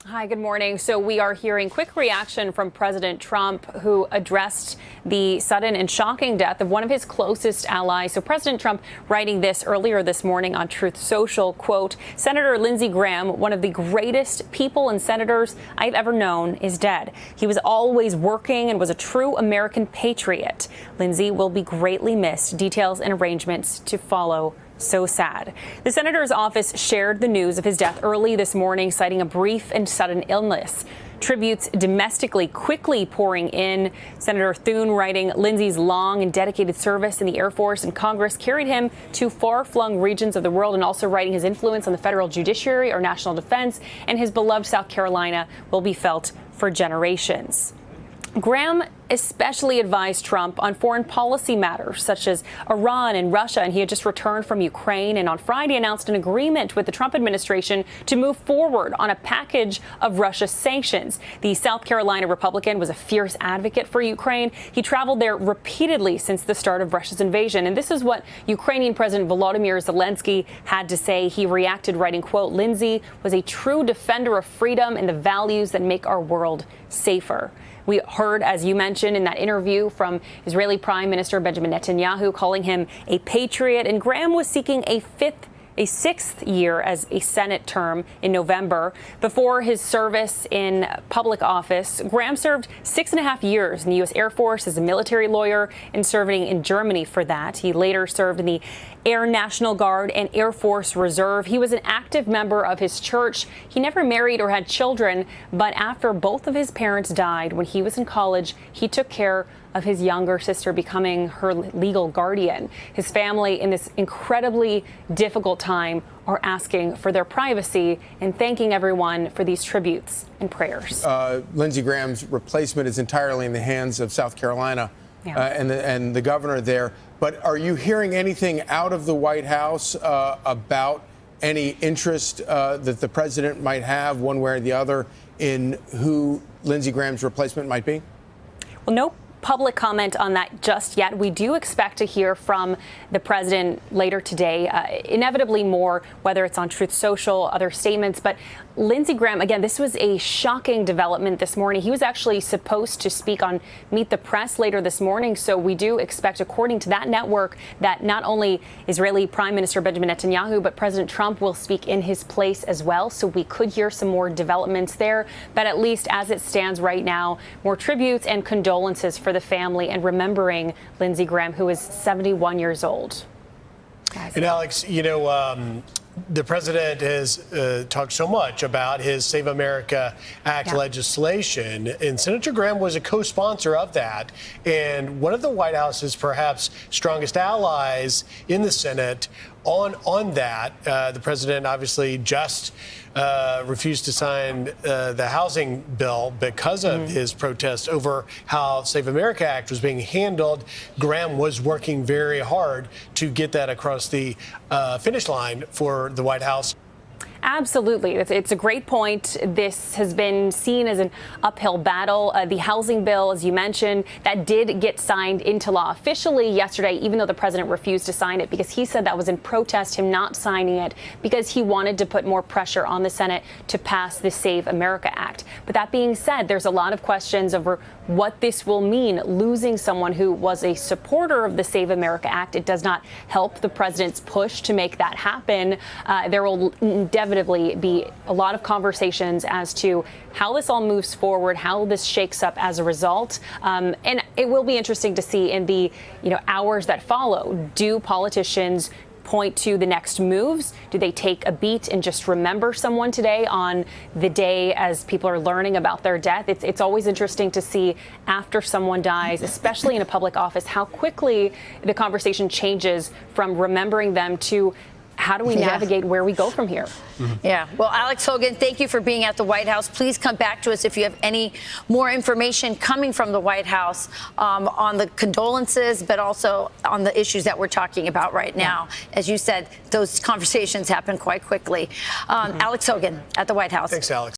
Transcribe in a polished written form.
Hi, good morning. So we are hearing quick reaction from President Trump, who addressed the sudden and shocking death of one of his closest allies. So President Trump writing this earlier this morning on Truth Social, quote, Senator Lindsey Graham, one of the greatest people and senators I've ever known, is dead. He was always working and was a true American patriot. Lindsey will be greatly missed. Details and arrangements to follow. So sad. The senator's office shared the news of his death early this morning, citing a brief and sudden illness. Tributes domestically quickly pouring in. Senator Thune writing, Lindsey's long and dedicated service in the Air Force and Congress carried him to far-flung regions of the world, and also writing his influence on the federal judiciary or national defense and his beloved South Carolina will be felt for generations. Graham especially advised Trump on foreign policy matters such as Iran and Russia, and he had just returned from Ukraine and on Friday announced an agreement with the Trump administration to move forward on a package of Russia sanctions. The South Carolina Republican was a fierce advocate for Ukraine. He traveled there repeatedly since the start of Russia's invasion, and this is what Ukrainian President Volodymyr Zelensky had to say. He reacted writing, quote, Lindsey was a true defender of freedom and the values that make our world safer. We heard, as you mentioned, in that interview from Israeli Prime Minister Benjamin Netanyahu calling him a patriot, and Graham was seeking a sixth year as a Senate term in November. Before his service in public office, Graham served 6.5 years in the U.S. Air Force as a military lawyer and serving in Germany for that. He later served in the Air National Guard and Air Force Reserve. He was an active member of his church. He never married or had children, but after both of his parents died when he was in college, he took care of his younger sister, becoming her legal guardian. His family, in this incredibly difficult time, are asking for their privacy and thanking everyone for these tributes and prayers. Lindsey Graham's replacement is entirely in the hands of South Carolina and the governor there. But are you hearing anything out of the White House about any interest that the president might have, one way or the other, in who Lindsey Graham's replacement might be? Well, no public comment on that just yet. We do expect to hear from the president later today, inevitably more, whether it's on Truth Social, other statements. But Lindsey Graham, again, this was a shocking development this morning. He was actually supposed to speak on Meet the Press later this morning. So we do expect, according to that network, that not only Israeli Prime Minister Benjamin Netanyahu, but President Trump will speak in his place as well. So we could hear some more developments there. But at least as it stands right now, more tributes and condolences for the family and remembering Lindsey Graham, who is 71 years old. And Alex, you know, the president has talked so much about his Save America Act legislation, and Senator Graham was a co-sponsor of that. And one of the White House's perhaps strongest allies in the Senate on that. The president obviously just refused to sign the housing bill because of his protest over how Save America Act was being handled. Graham was working very hard to get that across the finish line for the White House. Absolutely. It's a great point. This has been seen as an uphill battle. The housing bill, as you mentioned, that did get signed into law officially yesterday, even though the president refused to sign it because he said that was in protest, him not signing it because he wanted to put more pressure on the Senate to pass the Save America Act. But that being said, there's a lot of questions over what this will mean, losing someone who was a supporter of the Save America Act. It does not help the president's push to make that happen. There will inevitably be a lot of conversations as to how this all moves forward, how this shakes up as a result. And it will be interesting to see in the hours that follow. Do politicians point to the next moves? Do they take a beat and just remember someone today on the day as people are learning about their death? It's always interesting to see after someone dies, especially in a public office, how quickly the conversation changes from remembering them to how do we navigate where we go from here? Yeah. Well, Alex Hogan, thank you for being at the White House. Please come back to us if you have any more information coming from the White House on the condolences, but also on the issues that we're talking about right now. As you said, those conversations happen quite quickly. Alex Hogan at the White House. Thanks, Alex.